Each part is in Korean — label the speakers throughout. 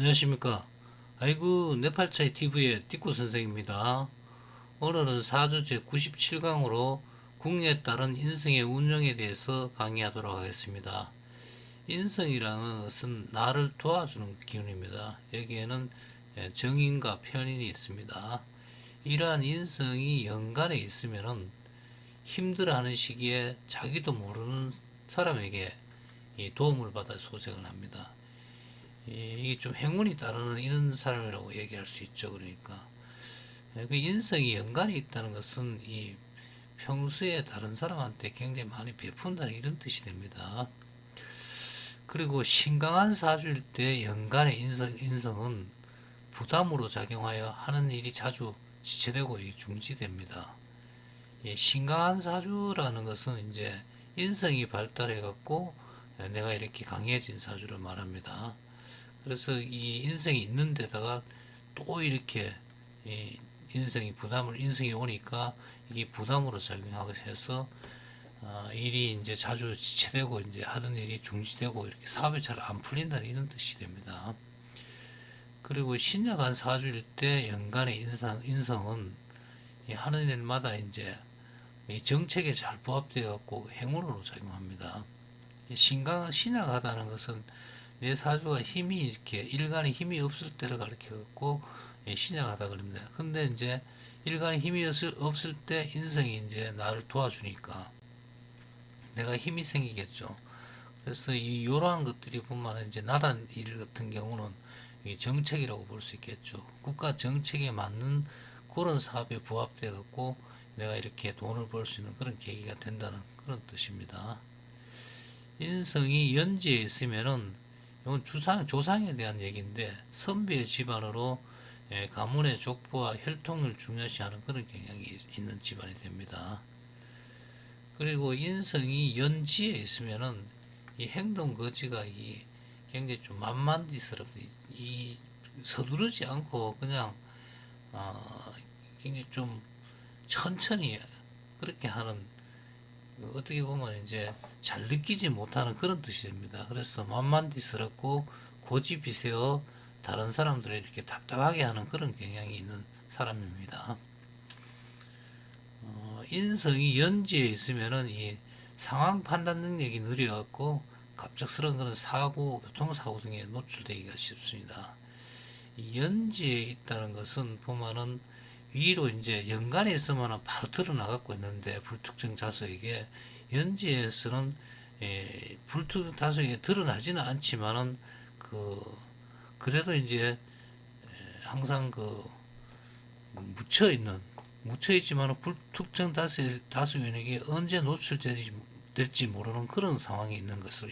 Speaker 1: 안녕하십니까. 아이고 네팔차이 TV의 띠꾸 선생입니다. 오늘은 사주제 97강으로 궁에 따른 인성의 운용에 대해서 강의하도록 하겠습니다. 인성이라는 것은 나를 도와주는 기운입니다. 여기에는 정인과 편인이 있습니다. 이러한 인성이 연간에 있으면은 힘들어하는 시기에 자기도 모르는 사람에게 도움을 받아 소생을 합니다. 이게 좀 행운이 따르는 이런 사람이라고 얘기할 수 있죠. 그러니까 그 인성이 연관이 있다는 것은 이 평소에 다른 사람한테 굉장히 많이 베푼다는 이런 뜻이 됩니다. 그리고 신강한 사주일 때 연간의 인성은 부담으로 작용하여 하는 일이 자주 지체되고 중지됩니다. 신강한 사주라는 것은 이제 인성이 발달해 갖고 내가 이렇게 강해진 사주를 말합니다. 그래서 이 인성이 있는 데다가 또 이렇게 인성이 오니까 이게 부담으로 작용하고 해서 일이 이제 자주 지체되고 이제 하던 일이 중지되고 이렇게 사업이 잘 안 풀린다는 이런 뜻이 됩니다. 그리고 신약한 사주일 때 연간의 인성은 하는 일마다 이제 정책에 잘 부합되어 갖고 행운으로 작용합니다. 신약하다는 것은 내 사주가 힘이 이렇게 일간에 힘이 없을 때를 가리켜 갖고 신약하다 그럽니다. 근데 이제 일간에 힘이 없을 때 인성이 이제 나를 도와주니까 내가 힘이 생기겠죠. 그래서 이러한 것들이 보면 이제 나라 일 같은 경우는 정책이라고 볼 수 있겠죠. 국가 정책에 맞는 그런 사업에 부합돼 갖고 내가 이렇게 돈을 벌 수 있는 그런 계기가 된다는 그런 뜻입니다. 인성이 연지에 있으면은 이건 조상에 대한 얘기인데 선비의 집안으로 가문의 족보와 혈통을 중요시하는 그런 경향이 있는 집안이 됩니다. 그리고 인성이 연지에 있으면은 이 행동 거지가 굉장히 좀 만만디스럽게 서두르지 않고 그냥 굉장히 좀 천천히 그렇게 하는 어떻게 보면 이제 잘 느끼지 못하는 그런 뜻이 됩니다. 그래서 만만디스럽고 고집이세요. 다른 사람들을 이렇게 답답하게 하는 그런 경향이 있는 사람입니다. 인성이 연지에 있으면은 이 상황 판단 능력이 느려갖고 갑작스러운 그런 사고, 교통사고 등에 노출되기가 쉽습니다. 이 연지에 있다는 것은 보면은 위로 이제 연간에 있으면 바로 드러나갖고 있는데 불특정 다수에게 연지에서는 불특정 다수에게 드러나지는 않지만은 그래도 이제 항상 묻혀 있는 묻혀 있지만 불특정 다수에게 언제 노출될지 모르는 그런 상황이 있는 것을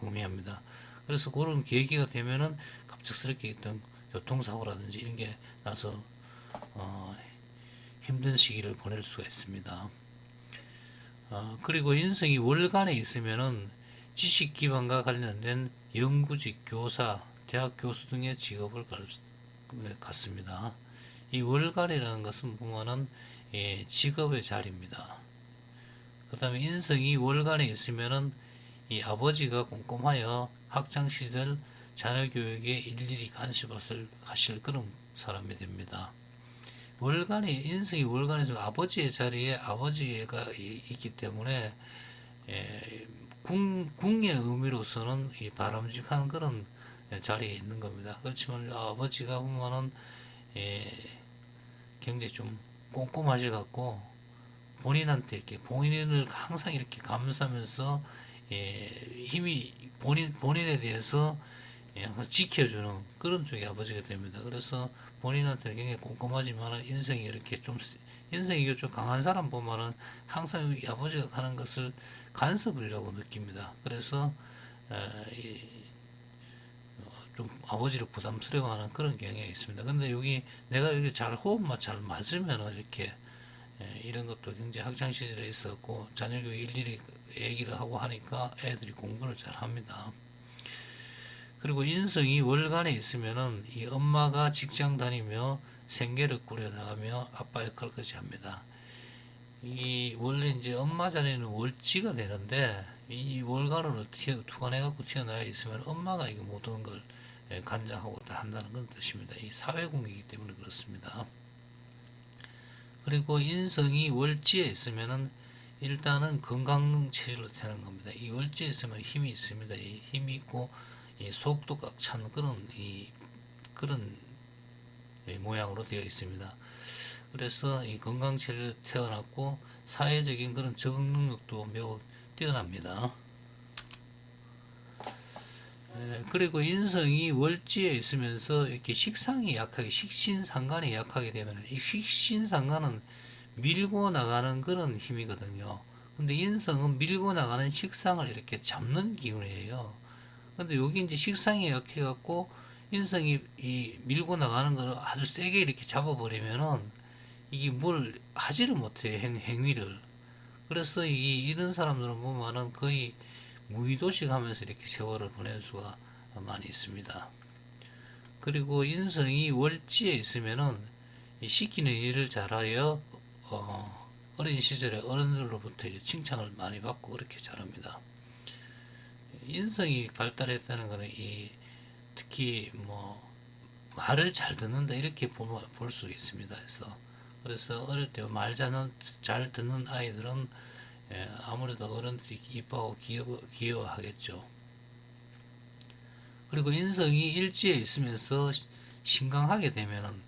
Speaker 1: 의미합니다. 그래서 그런 계기가 되면은 갑작스럽게 있던 교통사고라든지 이런 게 나서 힘든 시기를 보낼 수가 있습니다. 그리고 인성이 월간에 있으면은 지식 기반과 관련된 연구직, 교사, 대학 교수 등의 직업을 갖습니다. 이 월간이라는 것은 보면은 직업의 자리입니다. 그 다음에 인성이 월간에 있으면은 이 아버지가 꼼꼼하여 학창 시절 자녀 교육에 일일이 간섭을 하실 그런 사람이 됩니다. 인성이 월간에서 아버지의 자리에 아버지가 있기 때문에 궁의 의미로서는 바람직한 그런 자리에 있는 겁니다. 그렇지만 아버지가 보면은 굉장히 좀 꼼꼼하셔 갖고 본인한테 이렇게 본인을 항상 이렇게 감싸면서 힘이 본인에 대해서 항상 지켜주는 그런 쪽의 아버지가 됩니다. 그래서 본인한테는 굉장히 꼼꼼하지만 인성이 좀 강한 사람 보면은 항상 이 아버지가 하는 것을 간섭이라고 느낍니다. 그래서 좀 아버지를 부담스러워하는 그런 경향이 있습니다. 근데 내가 여기 잘 호흡만 잘 맞으면 이렇게 이런 것도 굉장히 학창 시절에 있었고 자녀교육 일일이 얘기를 하고 하니까 애들이 공부를 잘 합니다. 그리고 인성이 월간에 있으면은 이 엄마가 직장 다니며 생계를 꾸려나가며 아빠 역할까지 합니다. 이 원래 이제 엄마 자리는 월지가 되는데 이 월간으로 투관해 갖고 튀어나와 있으면 엄마가 이거 모든 걸 관장하고 한다는 그런 뜻입니다. 이 사회궁이기 때문에 그렇습니다. 그리고 인성이 월지에 있으면은 일단은 건강 체질로 되는 겁니다. 이 월지에 있으면 힘이 있습니다. 이 힘이 있고 이 속도 꽉 찬 그런 모양으로 되어 있습니다. 그래서 이 건강 체질로 태어났고 사회적인 그런 적응 능력도 매우 뛰어납니다. 그리고 인성이 월지에 있으면서 이렇게 식상이 약하게 식신상간이 약하게 되면 이 식신상간은 밀고 나가는 그런 힘이거든요. 근데 인성은 밀고 나가는 식상을 이렇게 잡는 기운이에요. 근데 여기 이제 식상이 약해 갖고 인성이 이 밀고 나가는 걸 아주 세게 이렇게 잡아버리면은 이게 뭘 하지를 못해요. 행위를. 그래서 이런 사람들은 보면은 거의 무의도식 하면서 이렇게 세월을 보낼 수가 많이 있습니다. 그리고 인성이 월지에 있으면은 시키는 일을 잘하여 어린 시절에 어른들로부터 칭찬을 많이 받고 그렇게 자랍니다. 인성이 발달했다는 것은 특히 뭐 말을 잘 듣는다 이렇게 볼 수 있습니다. 그래서 어릴 때 말 잘 듣는 아이들은 아무래도 어른들이 이뻐하고 귀여워하겠죠. 그리고 인성이 일지에 있으면서 신강하게 되면은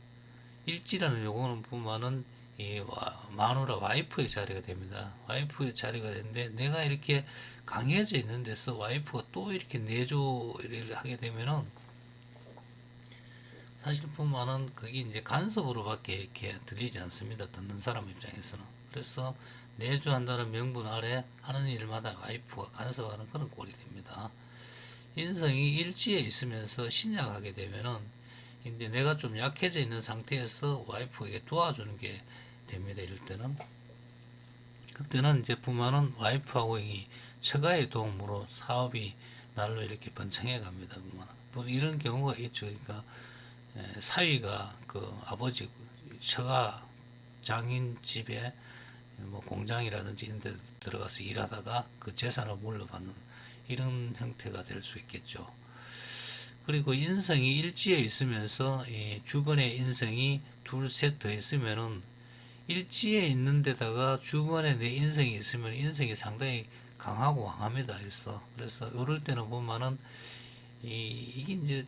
Speaker 1: 일지라는 요거는 보면은 이 마누라 와이프의 자리가 됩니다. 와이프의 자리가 되는데 내가 이렇게 강해져 있는 데서 와이프가 또 이렇게 내조를 하게 되면은 사실 보면은 그게 이제 간섭으로밖에 이렇게 들리지 않습니다. 듣는 사람 입장에서는. 그래서 내조한다는 명분 아래 하는 일마다 와이프가 간섭하는 그런 꼴이 됩니다. 인성이 일지에 있으면서 신약하게 되면은 이제 내가 좀 약해져 있는 상태에서 와이프에게 도와주는 게 됩니다. 이럴 때는 그때는 이제 부모는 와이프하고 이 처가의 도움으로 사업이 날로 이렇게 번창해 갑니다. 뭐 이런 경우가 있죠. 그러니까 사위가 그 아버지 처가 장인 집에 뭐 공장이라든지 이런 데 들어가서 일하다가 그 재산을 물려받는 이런 형태가 될 수 있겠죠. 그리고 인성이 일지에 있으면서 주변에 인성이 둘, 셋 더 있으면은 일지에 있는 데다가 주변에 내 인성이 있으면 인성이 상당히 강하고 왕합니다. 그래서 이럴 때는 보면은 이게 이제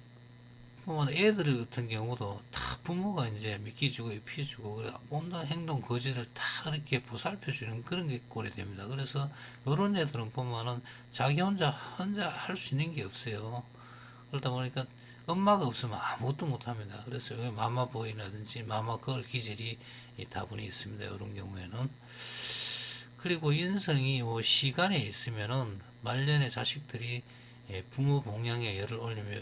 Speaker 1: 보면 애들 같은 경우도 다 부모가 이제 미끼주고 입히주고 그래 온갖 행동 거지를 다 이렇게 보살펴 주는 그런 게 꼴이 됩니다. 그래서 이런 애들은 보면은 자기 혼자 할 수 있는 게 없어요. 그러다 보니까 엄마가 없으면 아무것도 못합니다. 그래서 여기 마마보이라든지 마마걸 기질이 다분히 있습니다. 이런 경우에는. 그리고 인성이 시간에 있으면은 말년에 자식들이 부모 봉양에 열을 올리며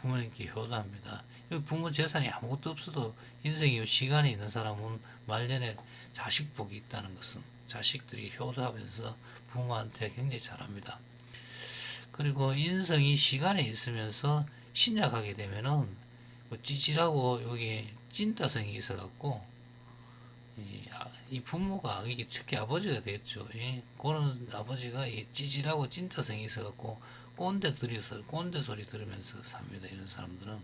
Speaker 1: 부모님께 효도합니다. 부모 재산이 아무것도 없어도 인성이 시간에 있는 사람은 말년에 자식 복이 있다는 것은 자식들이 효도하면서 부모한테 굉장히 잘합니다. 그리고 인성이 시간에 있으면서 신약하게 되면은 찌질하고 여기 찐따성이 있어갖고 이 부모가 이게 특히 아버지가 됐죠. 그런 아버지가 이 찌질하고 찐따성이 있어갖고 꼰대 소리 들으면서 삽니다. 이런 사람들은.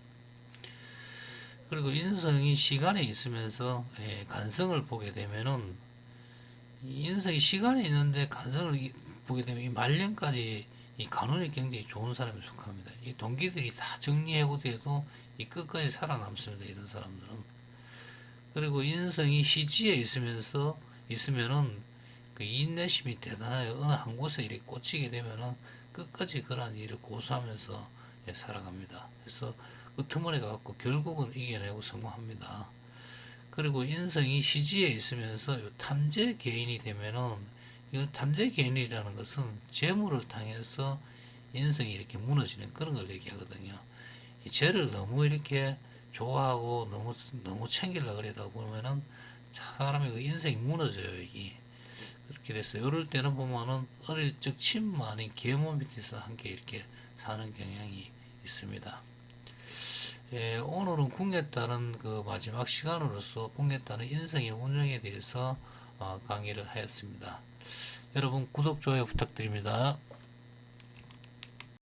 Speaker 1: 그리고 인성이 시간에 있으면서 간성을 보게 되면은 인성이 시간에 있는데 간성을 보게 되면 이 말년까지 이 간운이 굉장히 좋은 사람에 속합니다. 이 동기들이 다 정리해고돼도 이 끝까지 살아남습니다. 이런 사람들은. 그리고 인성이 시지에 있으면은 그 인내심이 대단해요. 어느 한 곳에 이렇게 꽂히게 되면은 끝까지 그러한 일을 고수하면서 살아갑니다. 그래서 끝머리 가갖고 결국은 이겨내고 성공합니다. 그리고 인성이 시지에 있으면서 탐재 개인이 되면은 이 탐재 개인이라는 것은 재물을 통해서 인성이 이렇게 무너지는 그런 걸 얘기하거든요. 이 죄를 너무 이렇게 좋아하고 너무 챙기려고 그러다 보면은 사람의 그 인생이 무너져요. 이게 그렇게 돼서 이럴 때는 보면은 어릴 적 친모 아닌 계모 밑에서 함께 이렇게 사는 경향이 있습니다. 오늘은 궁에 따른 그 마지막 시간으로서 궁에 따른 인생의 운영에 대해서 강의를 하였습니다. 여러분 구독, 좋아요 부탁드립니다.